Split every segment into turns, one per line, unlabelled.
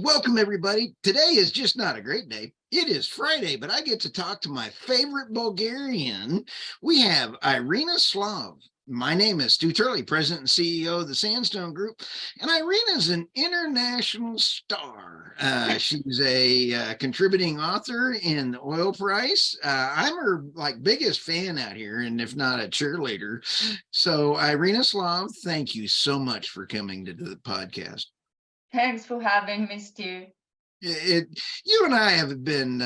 welcome everybody. Today is just not a great day. It is Friday, but I get to talk to my favorite Bulgarian. We have Irina Slav. My name is Stu Turley, President and CEO of the Sandstone Group, and Irina is an international star. She's a contributing author in the oil price. I'm her biggest fan out here, and if not a cheerleader. So Irina Slav, thank you so much for coming to the podcast.
Thanks for having me, Stu.
You and I have been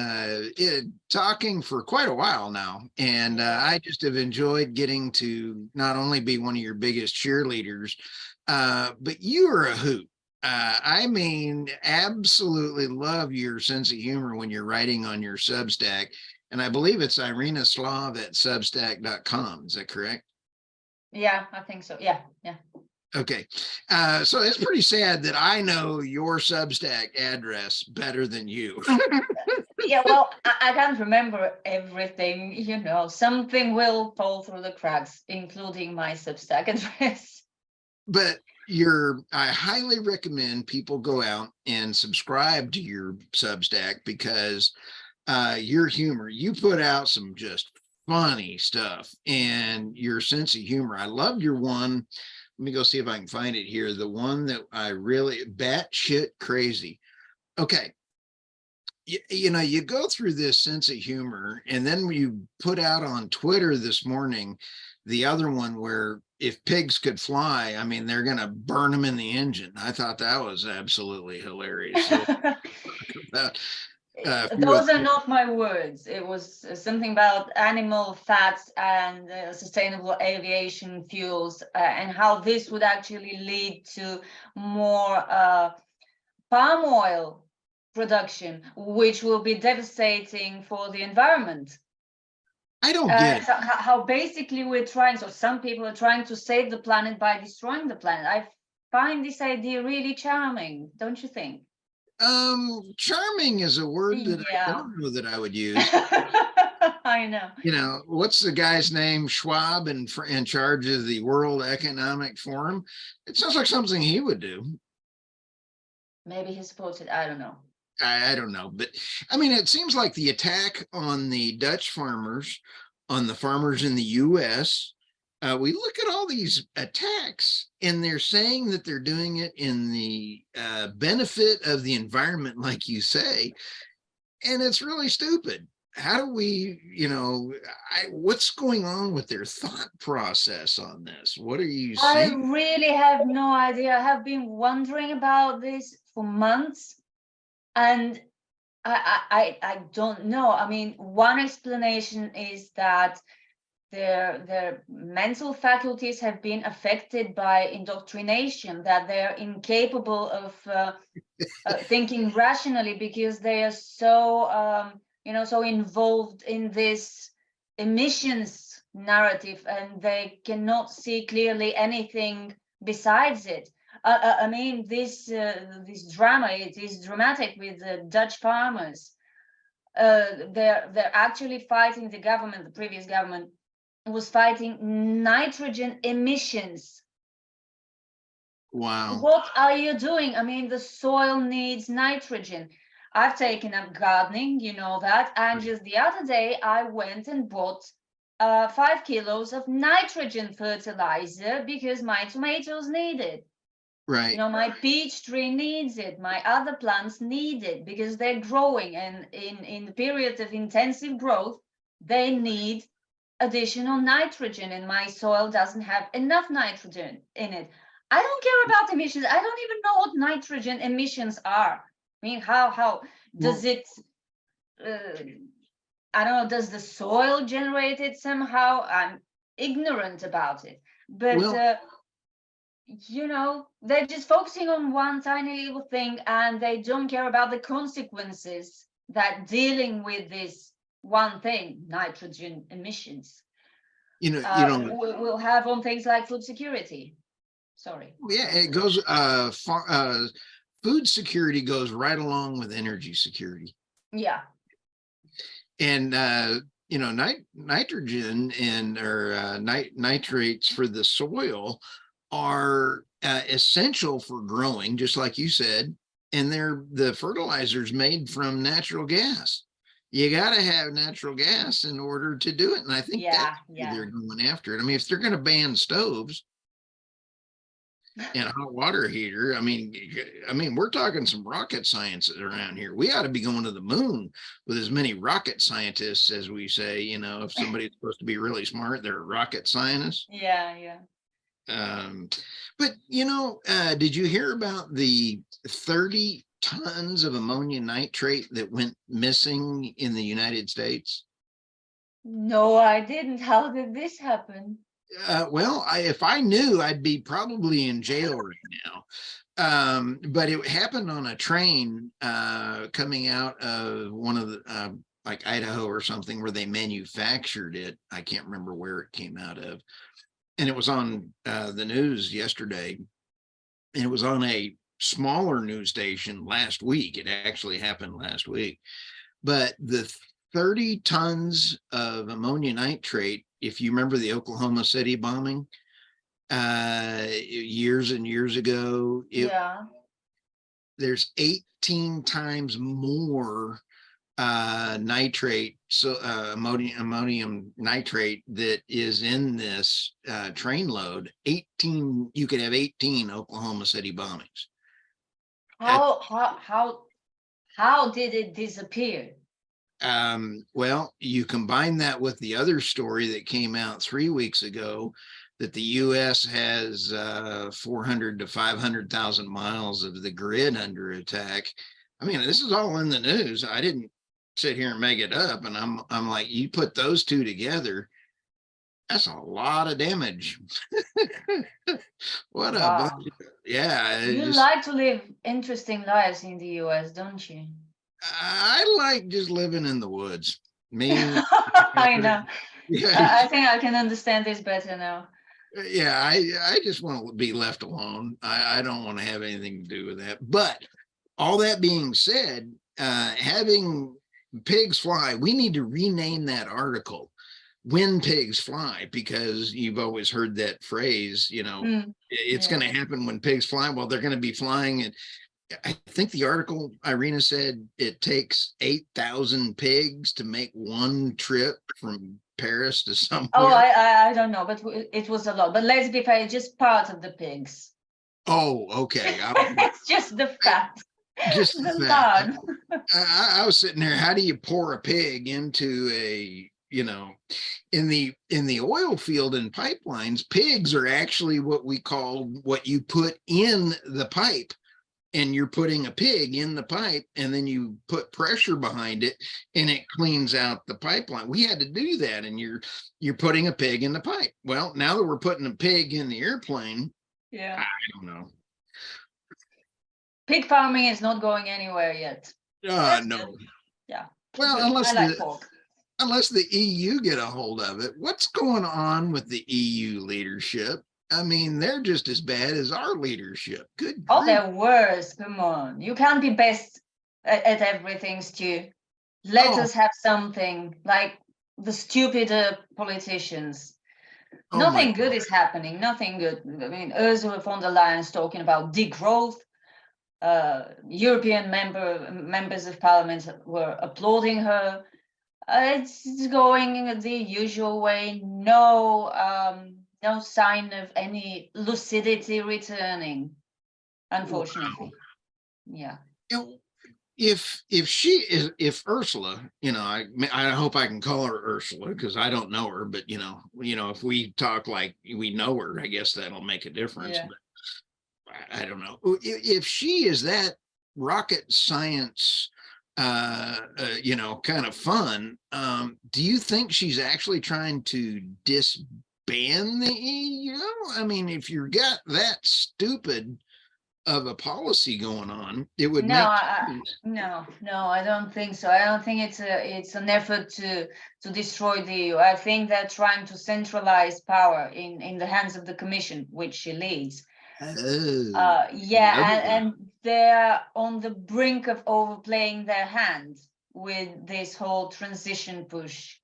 talking for quite a while now, and I just have enjoyed getting to not only be one of your biggest cheerleaders, but you are a hoot. I mean, absolutely love your sense of humor when you're writing on your Substack, and I believe it's Irina Slav at Substack.com. Is that correct?
Yeah, I think so. Yeah.
Okay, so it's pretty sad that I know your Substack address better than you.
Yeah, well, I can't remember everything, something will fall through the cracks, including my Substack address.
But I highly recommend people go out and subscribe to your Substack because your humor, you put out some just funny stuff, and your sense of humor. I loved your one. Let me go see if I can find it here. The one that I really batshit crazy. Okay. You go through this sense of humor, and then you put out on Twitter this morning, the other one where if pigs could fly, I mean, they're going to burn them in the engine. I thought that was absolutely hilarious. So,
those are not my words. It was something about animal fats and sustainable aviation fuels and how this would actually lead to more palm oil production, which will be devastating for the environment.
I don't get it.
So how basically we're trying, so some people are trying to save the planet by destroying the planet. I find this idea really charming, don't you think?
Charming is a word that I don't know that I would use.
I know.
What's the guy's name? Schwab in charge of the World Economic Forum. It sounds like something he would do.
Maybe he supports it. I don't know.
I don't know, but I mean, it seems like the attack on the Dutch farmers, on the farmers in the U.S. We look at all these attacks, and they're saying that they're doing it in the benefit of the environment, like you say, and it's really stupid. How do we, what's going on with their thought process on this? What are you saying?
I really have no idea. I have been wondering about this for months, and I don't know. I mean, one explanation is that their mental faculties have been affected by indoctrination, that they're incapable of thinking rationally because they are so so involved in this emissions narrative, and they cannot see clearly anything besides it. I mean, this drama, it is dramatic with the Dutch farmers. They're actually fighting the government. The previous government was fighting nitrogen emissions.
Wow.
What are you doing? I mean, the soil needs nitrogen. I've taken up gardening, you know that. And just the other day, I went and bought 5 kilos of nitrogen fertilizer because my tomatoes need it.
Right.
My peach tree needs it. My other plants need it because they're growing. And in the period of intensive growth, they need additional nitrogen, and my soil doesn't have enough nitrogen in it. I don't care about emissions. I don't even know what nitrogen emissions are. I mean, how does it, I don't know, does the soil generate it somehow? I'm ignorant about it. But, they're just focusing on one tiny little thing, and they don't care about the consequences that dealing with this one thing, nitrogen emissions, we'll have on things like food security. Sorry.
Yeah, it goes, food security goes right along with energy security.
Yeah.
And, nitrogen or nitrates for the soil are essential for growing, just like you said. and the fertilizer's made from natural gas. You got to have natural gas in order to do it. And I think that's why they're going after it. I mean, if they're going to ban stoves and a hot water heater, I mean, we're talking some rocket science around here. We ought to be going to the moon with as many rocket scientists as we say. You know, if somebody's supposed to be really smart, they're a rocket scientist.
Yeah.
But you know, did you hear about the 30 tons of ammonium nitrate that went missing in the United States?
No, I didn't. How did this happen?
Well, if I knew, I'd be probably in jail right now. But it happened on a train coming out of one of the like Idaho or something where they manufactured it. I can't remember where it came out of. And it was on the news yesterday. And it was on a smaller news station last week. It actually happened last week. But the 30 tons of ammonium nitrate, if you remember the Oklahoma City bombing years and years ago, there's 18 times more nitrate, so ammonium nitrate that is in this train load. 18, you could have 18 Oklahoma City bombings.
How did it disappear?
Well, you combine that with the other story that came out 3 weeks ago, that the U.S. has 400 to 500,000 miles of the grid under attack. I mean, this is all in the news. I didn't sit here and make it up. And I'm like, you put those two together, that's a lot of damage. What a bunch. Yeah.
You like to live interesting lives in the US, don't you?
I like just living in the woods. Me.
I know.
Yeah.
I think I can understand this better now.
Yeah, I just want to be left alone. I don't want to have anything to do with that. But all that being said, having pigs fly, we need to rename that article "When Pigs Fly," because you've always heard that phrase, you know, it's going to happen when pigs fly. Well, they're going to be flying. And I think the article, Irina said, it takes 8,000 pigs to make one trip from Paris to somewhere.
Oh, I don't know, but it was a lot. But let's be fair, just part of the pigs.
Oh, okay.
It's just the fat.
Just the fact. I was sitting there. How do you pour a pig into a, you know, in the oil field and pipelines? Pigs are actually what you put in the pipe, and you're putting a pig in the pipe, and then you put pressure behind it, and it cleans out the pipeline. We had to do that, and you're putting a pig in the pipe. Well, now that we're putting a pig in the airplane, I don't know.
Pig farming is not going anywhere yet.
No.
Yeah.
Well, unless the EU get a hold of it. What's going on with the EU leadership? I mean, they're just as bad as our leadership. Good.
Oh, they're worse. Come on. You can't be best at everything, Stu. Let us have something, like the stupid politicians. Nothing good is happening. Nothing good. I mean, Ursula von der Leyen is talking about degrowth. European members of parliament were applauding her. It's going the usual way. No sign of any lucidity returning, unfortunately. Yeah.
If Ursula, you know, I hope I can call her Ursula because I don't know her, but you know, if we talk like we know her, I guess that'll make a difference.
Yeah.
But I don't know if she is that rocket science, you know, kind of fun. Do you think she's actually trying to disband the EU? I mean, if you've got that stupid of a policy going on, it would
no, I don't think so. I don't think it's an effort to destroy the EU. I think they're trying to centralize power in the hands of the Commission, which she leads. And they're on the brink of overplaying their hand with this whole transition push.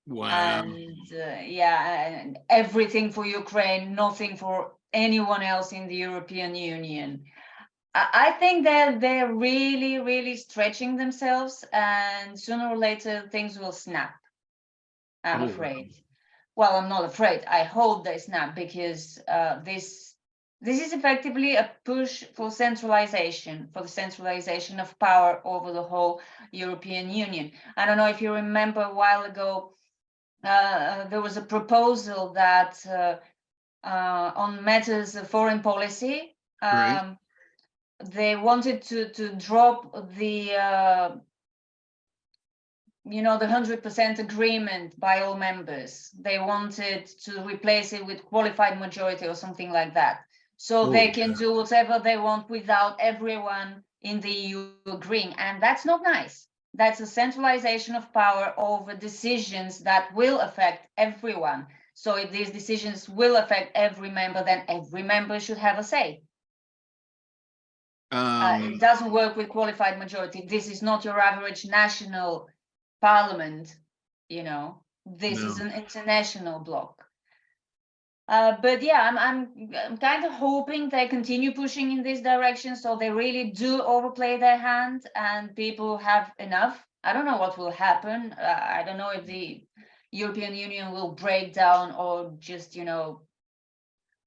Wow.
And and everything for Ukraine, nothing for anyone else in the European Union. I think that they're really, really stretching themselves, and sooner or later things will snap. I'm
Oh,
afraid. Well, I'm not afraid. I hope they snap, because this is effectively a push for centralization, for the centralization of power over the whole European Union. I don't know if you remember a while ago, there was a proposal that on matters of foreign policy,
right.
they wanted to drop the the 100% agreement by all members. They wanted to replace it with qualified majority or something like that, so
Oh,
they can do whatever they want without everyone in the EU agreeing. And that's not nice. That's a centralization of power over decisions that will affect everyone. So if these decisions will affect every member, then every member should have a say. It doesn't work with qualified majority. This is not your average national parliament, this is
no.
an international bloc. But yeah, I'm kind of hoping they continue pushing in this direction, so they really do overplay their hand and people have enough. I don't know what will happen. I don't know if the European Union will break down or just,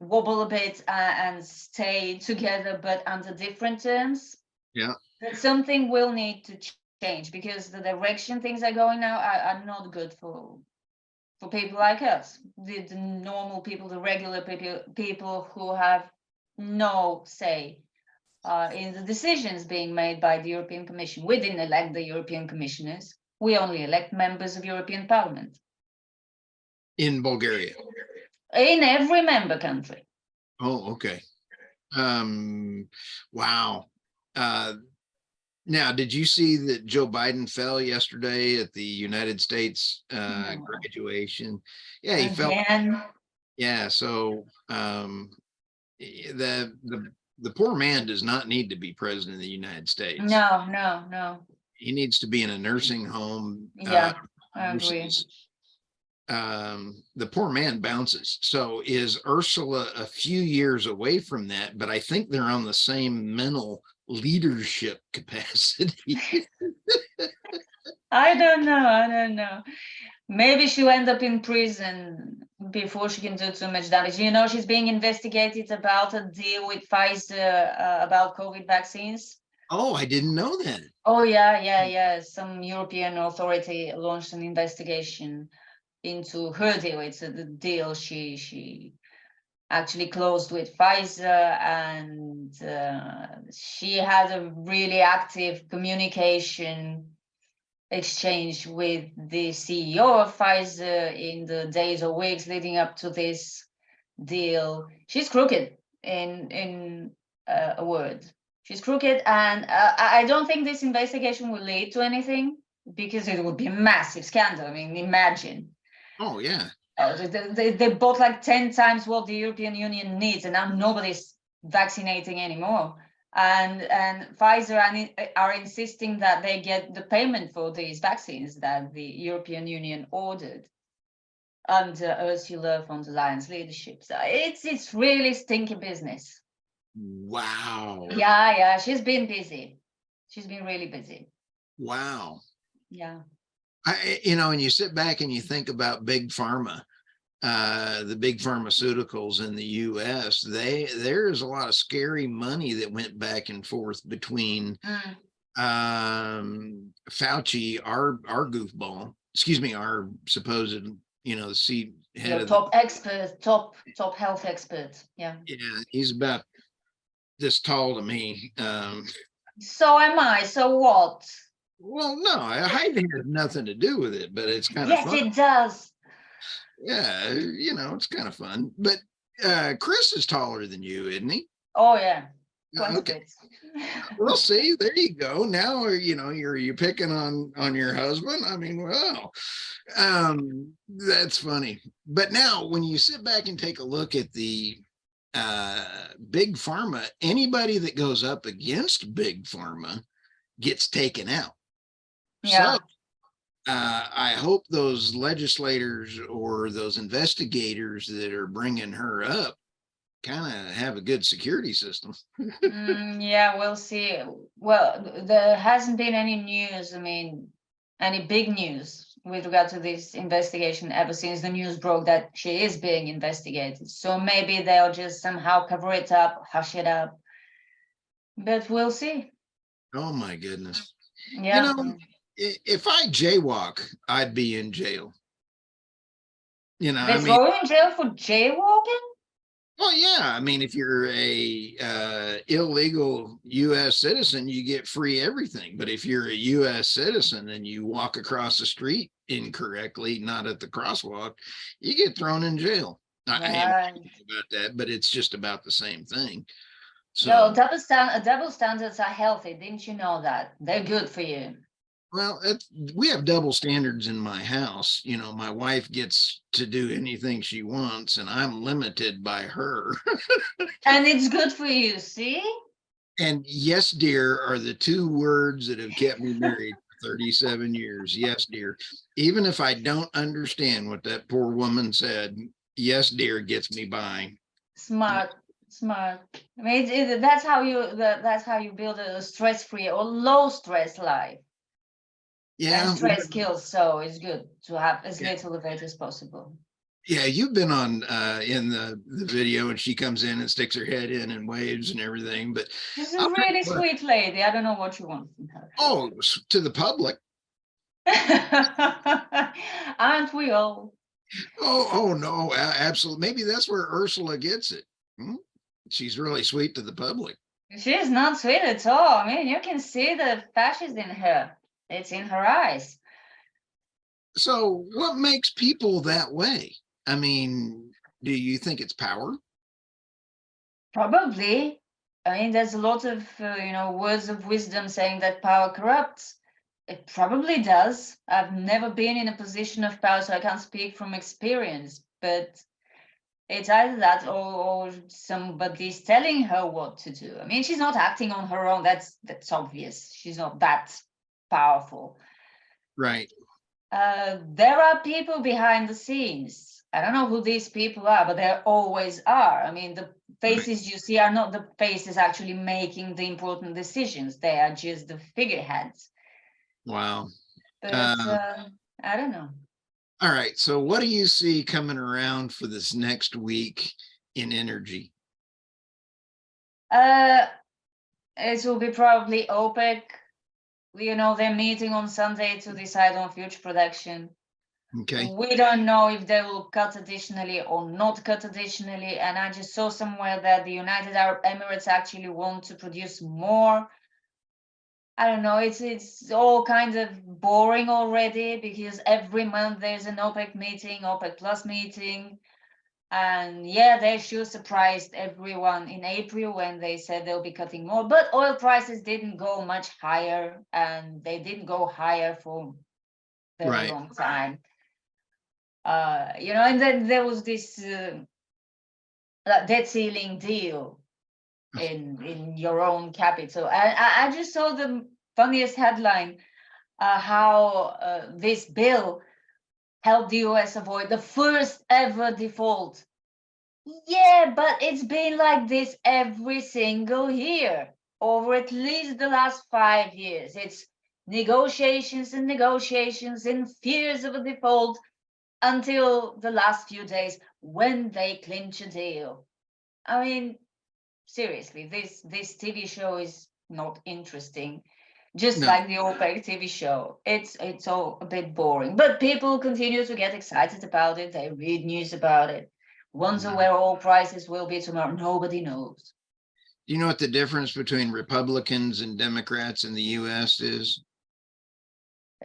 wobble a bit and stay together, but under different terms.
Yeah.
But something will need to change, because the direction things are going now are not good for people like us, the normal people, the regular people who have no say in the decisions being made by the European Commission. We didn't elect the European commissioners. We only elect members of European Parliament.
In Bulgaria.
In every member country.
Oh, okay. Wow. Now, did you see that Joe Biden fell yesterday at the United States
No.
graduation? Yeah, he fell.
Again.
Yeah, so the poor man does not need to be president of the United States.
No.
He needs to be in a nursing home.
Yeah, I agree.
The poor man bounces. So is Ursula a few years away from that? But I think they're on the same mental leadership capacity.
I don't know. Maybe she'll end up in prison before she can do too much damage. She's being investigated about a deal with Pfizer about COVID vaccines.
Oh, I didn't know that.
Oh, yeah. Some European authority launched an investigation into her deal. It's the deal she actually closed with Pfizer, and she had a really active communication exchange with the CEO of Pfizer in the days or weeks leading up to this deal. She's crooked, in a word. She's crooked, and I don't think this investigation will lead to anything, because it would be a massive scandal. I mean, imagine.
Oh, yeah.
They bought like 10 times what the European Union needs, and now nobody's vaccinating anymore. And Pfizer are insisting that they get the payment for these vaccines that the European Union ordered under Ursula von der Leyen's leadership. So it's really stinky business.
Wow.
Yeah, she's been busy. She's been really busy.
Wow.
Yeah.
And you sit back and you think about big pharma, the big pharmaceuticals in the US, there's a lot of scary money that went back and forth between Fauci, our goofball, our supposed, the head of
top expert, top health expert. Yeah,
he's about this tall to me.
So am I. So what?
Well, no, height has nothing to do with it, but it's kind of fun.
Yes, it does.
Yeah, it's kind of fun. But Chris is taller than you, isn't he?
Oh, yeah.
Okay. Well, see, there you go. Now, you're picking on your husband. I mean, well, that's funny. But now, when you sit back and take a look at the big pharma, anybody that goes up against big pharma gets taken out.
Yeah.
So I hope those legislators or those investigators that are bringing her up kind of have a good security system.
Yeah, we'll see. Well, there hasn't been any news, I mean, any big news with regard to this investigation ever since the news broke that she is being investigated. So maybe they'll just somehow cover it up, hush it up. But we'll see.
Oh my goodness. You
Yeah.
know, if I jaywalk, I'd be in jail. I
They
mean,
throw you in jail for jaywalking?
well, yeah. I mean, if you're a illegal U.S. citizen, you get free everything. But if you're a U.S. citizen and you walk across the street incorrectly, not at the crosswalk, you get thrown in jail. I am
Right.
about that, but it's just about the same thing.
No,
So,
double standards are healthy. Didn't you know that? They're good for you.
well, we have double standards in my house. My wife gets to do anything she wants, and I'm limited by her.
And it's good for you, see?
And yes, dear are the two words that have kept me married for 37 years. Yes, dear. Even if I don't understand what that poor woman said, yes, dear gets me by.
Smart, smart. I mean, that's how you build a stress-free or low-stress life. And
Yeah.
stress kills, so it's good to have as
Yeah.
little of it as possible.
Yeah, you've been on in the video, and she comes in and sticks her head in and waves and everything. But
She's a
I'll tell
really
you what,
sweet lady. I don't know what you want from her.
oh, to the public.
Aren't we all?
Oh no, absolutely. Maybe that's where Ursula gets it. Hmm? She's really sweet to the public.
She's not sweet at all. I mean, you can see the fascist in her. It's in her eyes.
So, what makes people that way? I mean, do you think it's power?
Probably. I mean, there's a lot of, words of wisdom saying that power corrupts. It probably does. I've never been in a position of power, so I can't speak from experience. But it's either that or somebody's telling her what to do. I mean, she's not acting on her own. That's obvious. She's not that powerful.
Right.
There are people behind the scenes. I don't know who these people are, but there always are. I mean, the
Right.
faces you see are not the faces actually making the important decisions. They are just the figureheads.
Wow.
But
Uh,
I don't know.
all right. So, what do you see coming around for this next week in energy?
Uh, it will be probably OPEC. They're meeting on Sunday to decide on future production.
Okay.
We don't know if they will cut additionally or not cut additionally. And I just saw somewhere that the United Arab Emirates actually want to produce more. I don't know, it's all kind of boring already because every month there's an OPEC meeting, OPEC plus meeting. And yeah, they sure surprised everyone in April when they said they'll be cutting more, but oil prices didn't go much higher, and they didn't go higher for a very
Right.
long time. And then there was this debt ceiling deal in your own capital. And I just saw the funniest headline, how this bill helped the US avoid the first ever default. Yeah, but it's been like this every single year over at least the last 5 years. It's negotiations and negotiations and fears of a default until the last few days when they clinch a deal. I mean, seriously, this TV show is not interesting. Just
No.
like the OPEC TV show, it's all a bit boring. But people continue to get excited about it. They read news about it. Wonder
No.
where oil prices will be tomorrow. Nobody knows.
Do you know what the difference between Republicans and Democrats in the U.S. is?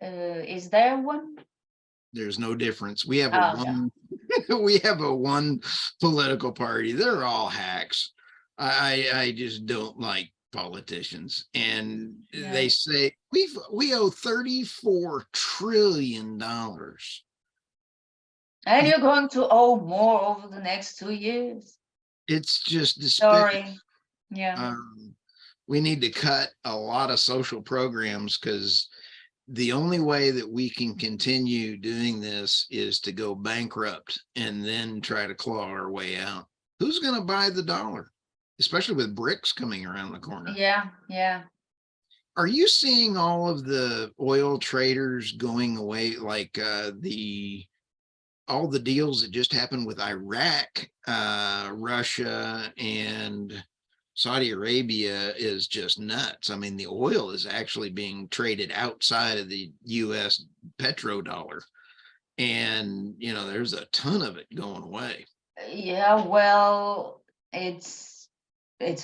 Is there one?
There's no difference. We have a
Oh no.
one. We have a one political party. They're all hacks. I just don't like politicians, and
Yeah.
they say we owe $34 trillion.
And you're going to owe more over the next 2 years.
It's just despicable.
Sorry. Yeah.
We need to cut a lot of social programs, because the only way that we can continue doing this is to go bankrupt and then try to claw our way out. who's going to buy the dollar, especially with BRICS coming around the corner?
Yeah, yeah.
Are you seeing all of the oil traders going away, like all the deals that just happened with Iraq, Russia, and Saudi Arabia is just nuts. I mean, the oil is actually being traded outside of the US petrodollar. And, there's a ton of it going away.
Yeah, well, it's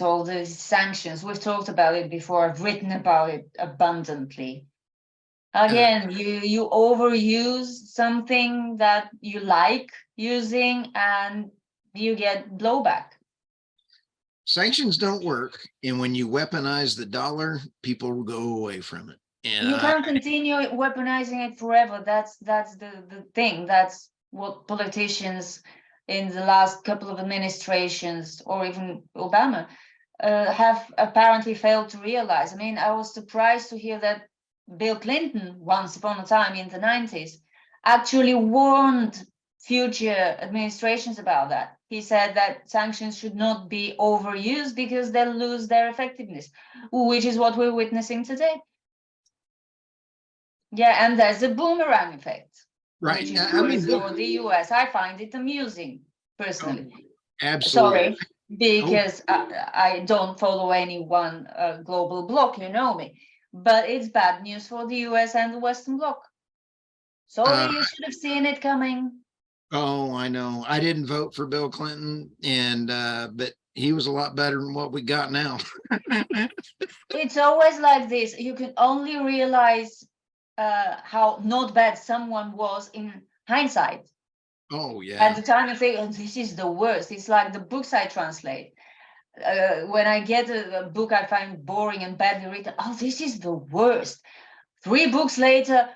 all the sanctions. We've talked about it before. I've written about it abundantly. Again, you overuse something that you like using and you get blowback.
Sanctions don't work. And when you weaponize the dollar, people will go away from it. And
You can't continue weaponizing it forever. That's the thing. That's what politicians in the last couple of administrations, or even Obama, have apparently failed to realize. I mean, I was surprised to hear that Bill Clinton, once upon a time in the 90s, actually warned future administrations about that. He said that sanctions should not be overused because they'll lose their effectiveness, which is what we're witnessing today. Yeah, and there's a boomerang effect,
right.
which is good for the US. I find it amusing, personally.
Absolutely.
Sorry, because I don't follow any one global bloc, you know me. But it's bad news for the US and the Western Bloc. Sorry, you should have seen it coming.
Oh, I know. I didn't vote for Bill Clinton, and but he was a lot better than what we got now.
It's always like this. You can only realize how not bad someone was in hindsight.
Oh, yeah.
At the time, you think, oh, this is the worst. It's like the books I translate. When I get a book I find boring and badly written, oh, this is the worst. 3 books later,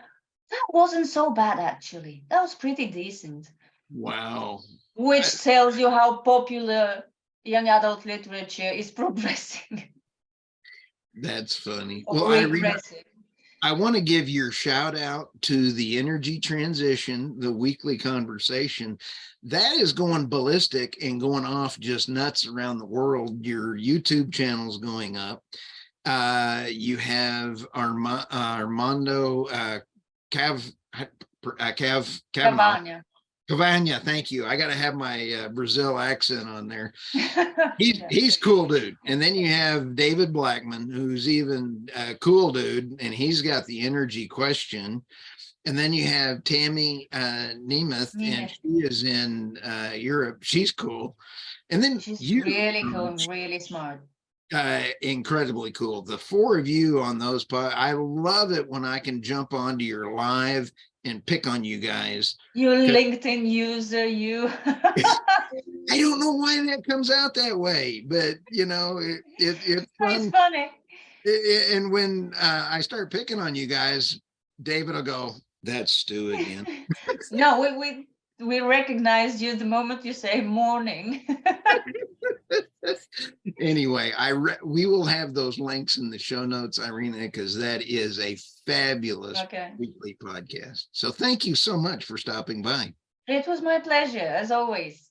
that wasn't so bad, actually. That was pretty decent.
Wow.
Which tells you how popular young adult literature is progressing.
That's funny.
Or
Well,
regressing.
I want to give your shout out to the energy transition, the weekly conversation. That is going ballistic and going off just nuts around the world. Your YouTube channel's going up. You have Armando Cavagna, thank you. I got to have my Brazil accent on there. He's cool dude. And then you have David Blackman, who's even a cool dude, and he's got the energy question. And then you have Tammy Nemeth, and she is in Europe. She's cool. And then
she's really cool and really smart.
Incredibly cool. The 4 of you on those I love it when I can jump onto your live and pick on you guys.
You LinkedIn user, you.
I don't know why that comes out that way, but it's fun.
It's funny.
And when I start picking on you guys, David will go, "That's Stu again."
No, we recognized you the moment you say morning.
Anyway, we will have those links in the show notes, Irina, because that is a fabulous weekly podcast. So thank you so much for stopping by.
It was my pleasure, as always.